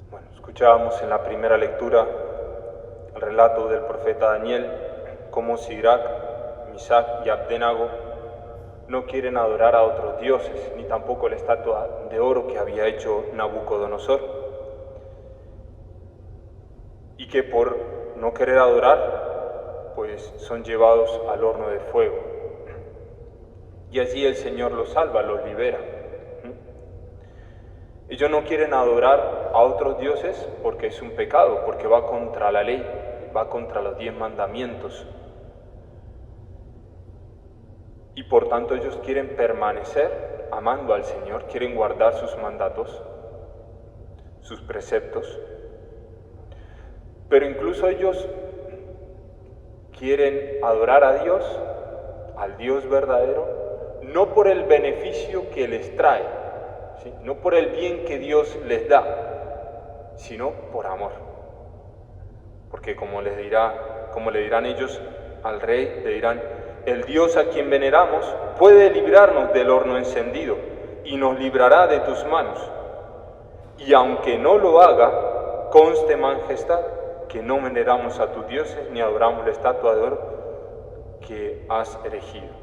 Bueno, escuchábamos en la primera lectura el relato del profeta Daniel, cómo Sidrac, Misac y Abdenago no quieren adorar a otros dioses, ni tampoco la estatua de oro que había hecho Nabucodonosor, y que por no querer adorar, pues son llevados al horno de fuego. Y allí el Señor los salva, los libera. Ellos no quieren adorar a otros dioses porque es un pecado, porque va contra la ley, va contra los 10 mandamientos. Y por tanto ellos quieren permanecer amando al Señor, quieren guardar sus mandatos, sus preceptos. Pero incluso ellos quieren adorar a Dios, al Dios verdadero, no por el beneficio que les trae, ¿sí? No por el bien que Dios les da, sino por amor. Porque como le dirán ellos al rey, le dirán: el Dios a quien veneramos puede librarnos del horno encendido y nos librará de tus manos. Y aunque no lo haga, conste, majestad, que no veneramos a tus dioses ni adoramos la estatua de oro que has erigido.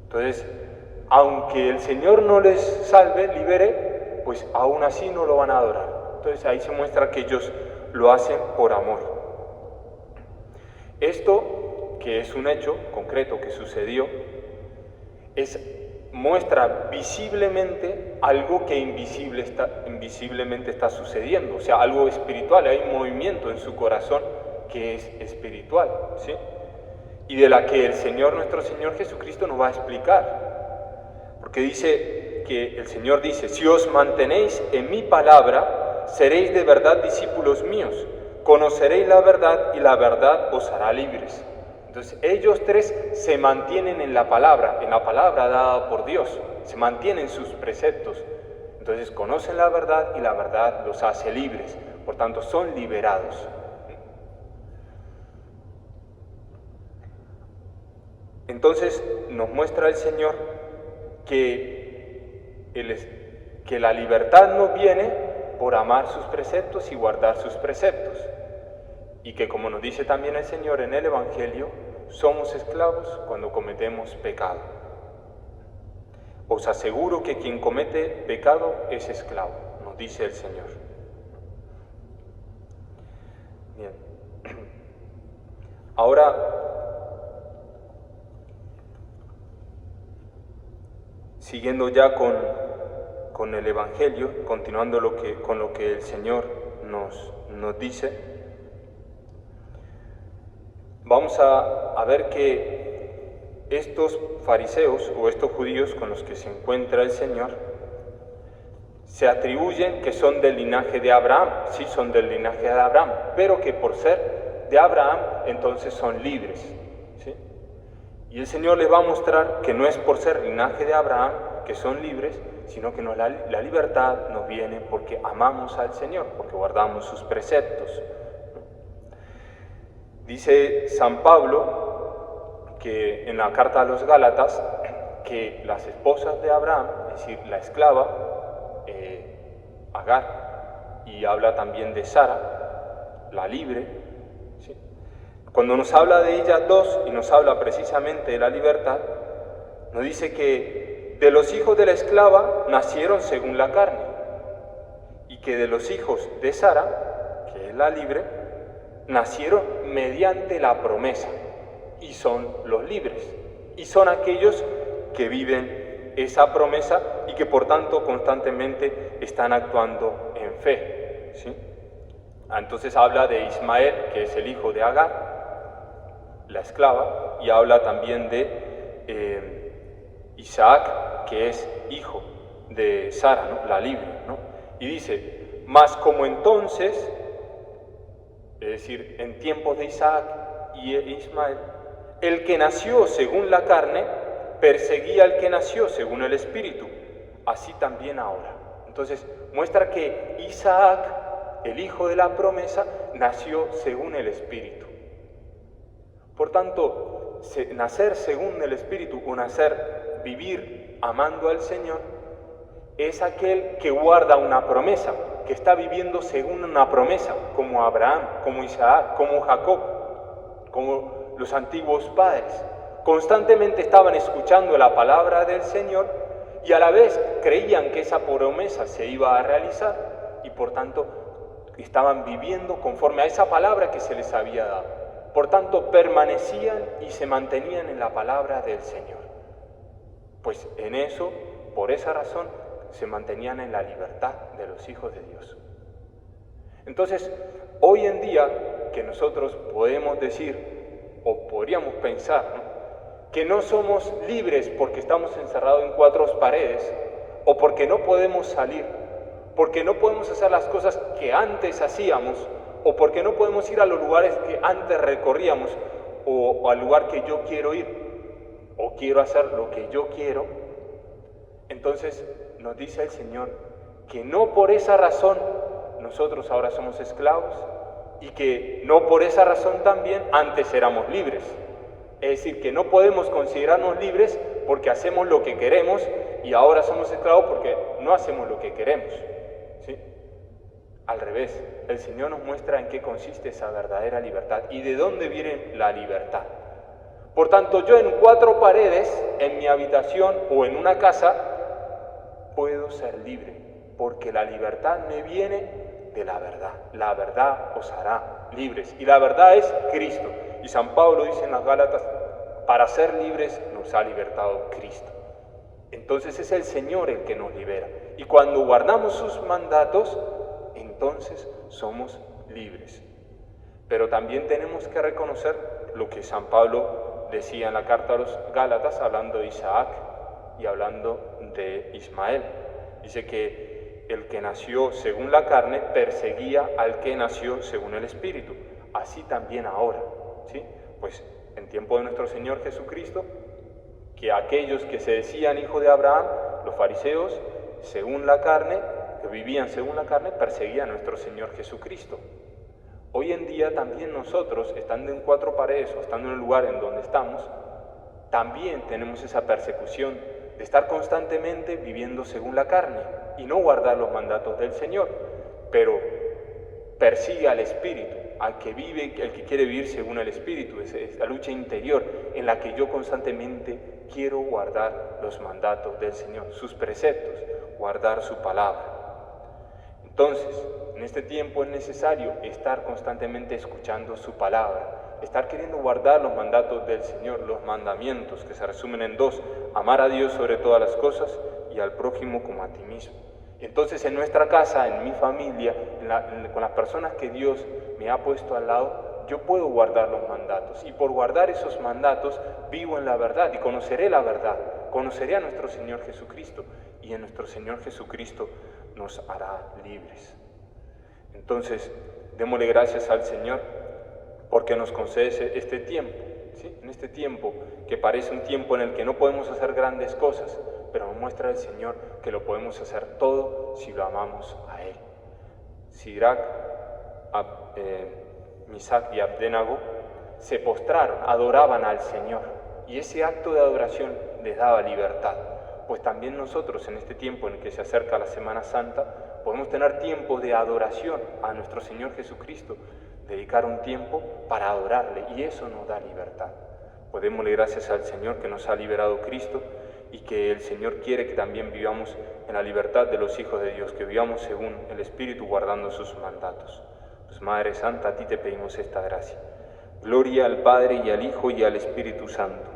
Entonces, aunque el Señor no les salve, libere, pues aún así no lo van a adorar. Entonces ahí se muestra que ellos lo hacen por amor. Esto, que es un hecho concreto que sucedió, muestra visiblemente algo que invisiblemente está sucediendo, o sea, algo espiritual. Hay un movimiento en su corazón que es espiritual, ¿sí? Y de la que el Señor, nuestro Señor Jesucristo, nos va a explicar. Porque dice que el Señor dice: si os mantenéis en mi palabra, seréis de verdad discípulos míos, conoceréis la verdad y la verdad os hará libres. Entonces ellos tres se mantienen en la palabra dada por Dios, se mantienen sus preceptos. Entonces conocen la verdad y la verdad los hace libres, por tanto son liberados. Entonces nos muestra el Señor que la libertad no viene por amar sus preceptos y guardar sus preceptos, y que, como nos dice también el Señor en el Evangelio, somos esclavos cuando cometemos pecado. Os aseguro que quien comete pecado es esclavo, nos dice el Señor. Bien. Ahora, siguiendo ya con el Evangelio, continuando con lo que el Señor nos dice, vamos a ver que estos fariseos o estos judíos con los que se encuentra el Señor se atribuyen que son del linaje de Abraham, sí son del linaje de Abraham, pero que por ser de Abraham entonces son libres, ¿sí? Y el Señor les va a mostrar que no es por ser linaje de Abraham que son libres, sino que la libertad nos viene porque amamos al Señor, porque guardamos sus preceptos. Dice San Pablo que en la carta a los Gálatas que las esposas de Abraham, es decir, la esclava Agar, y habla también de Sara, la libre, ¿sí? Cuando nos habla de ellas dos y nos habla precisamente de la libertad, nos dice que de los hijos de la esclava nacieron según la carne, y que de los hijos de Sara, que es la libre, nacieron mediante la promesa, y son los libres, y son aquellos que viven esa promesa y que por tanto constantemente están actuando en fe, ¿sí? Entonces habla de Ismael, que es el hijo de Agar, la esclava, y habla también de Isaac, que es hijo de Sara, ¿no? La libre, ¿no? Y dice: mas como entonces, es decir, en tiempos de Isaac y Ismael, el que nació según la carne perseguía al que nació según el Espíritu, así también ahora. Entonces muestra que Isaac, el hijo de la promesa, nació según el Espíritu. Por tanto, nacer según el Espíritu o vivir amando al Señor es aquel que guarda una promesa, que está viviendo según una promesa, como Abraham, como Isaac, como Jacob, como los antiguos padres. Constantemente estaban escuchando la palabra del Señor y a la vez creían que esa promesa se iba a realizar y por tanto estaban viviendo conforme a esa palabra que se les había dado. Por tanto, permanecían y se mantenían en la palabra del Señor. Pues en eso, por esa razón, se mantenían en la libertad de los hijos de Dios. Entonces, hoy en día que nosotros podemos decir, o podríamos pensar, ¿no?, que no somos libres porque estamos encerrados en cuatro paredes, o porque no podemos salir, porque no podemos hacer las cosas que antes hacíamos, o porque no podemos ir a los lugares que antes recorríamos, o al lugar que yo quiero ir, o quiero hacer lo que yo quiero. Entonces nos dice el Señor que no por esa razón nosotros ahora somos esclavos y que no por esa razón también antes éramos libres. Es decir, que no podemos considerarnos libres porque hacemos lo que queremos y ahora somos esclavos porque no hacemos lo que queremos, ¿sí? Al revés, el Señor nos muestra en qué consiste esa verdadera libertad y de dónde viene la libertad. Por tanto, yo en cuatro paredes, en mi habitación o en una casa, puedo ser libre, porque la libertad me viene de la verdad. La verdad os hará libres, y la verdad es Cristo. Y San Pablo dice en las Gálatas, para ser libres nos ha libertado Cristo. Entonces es el Señor el que nos libera. Y cuando guardamos sus mandatos, entonces somos libres. Pero también tenemos que reconocer lo que San Pablo decía en la carta a los Gálatas, hablando de Isaac y hablando de Ismael. Dice que el que nació según la carne perseguía al que nació según el Espíritu. Así también ahora, ¿sí? Pues en tiempo de nuestro Señor Jesucristo, que aquellos que se decían hijos de Abraham, los fariseos, según la carne, que vivían según la carne, perseguían a nuestro Señor Jesucristo. Hoy en día también nosotros, estando en cuatro paredes o estando en el lugar en donde estamos, también tenemos esa persecución de estar constantemente viviendo según la carne y no guardar los mandatos del Señor, pero persigue al Espíritu, al que vive, el que quiere vivir según el Espíritu, es la lucha interior en la que yo constantemente quiero guardar los mandatos del Señor, sus preceptos, guardar su palabra. Entonces, en este tiempo es necesario estar constantemente escuchando su palabra, estar queriendo guardar los mandatos del Señor, los mandamientos que se resumen en dos: amar a Dios sobre todas las cosas y al prójimo como a ti mismo. Entonces en nuestra casa, en mi familia, con las personas que Dios me ha puesto al lado, yo puedo guardar los mandatos y por guardar esos mandatos vivo en la verdad y conoceré la verdad, conoceré a nuestro Señor Jesucristo y en nuestro Señor Jesucristo nos hará libres. Entonces, démosle gracias al Señor porque nos concede este tiempo, ¿sí? En este tiempo que parece un tiempo en el que no podemos hacer grandes cosas, pero nos muestra el Señor que lo podemos hacer todo si lo amamos a Él. Sidrac, Misac y Abdenago se postraron, adoraban al Señor y ese acto de adoración les daba libertad. Pues también nosotros en este tiempo en el que se acerca la Semana Santa podemos tener tiempo de adoración a nuestro Señor Jesucristo, dedicar un tiempo para adorarle y eso nos da libertad. Pues démosle gracias al Señor que nos ha liberado Cristo y que el Señor quiere que también vivamos en la libertad de los hijos de Dios, que vivamos según el Espíritu guardando sus mandatos. Pues Madre Santa, a ti te pedimos esta gracia. Gloria al Padre y al Hijo y al Espíritu Santo,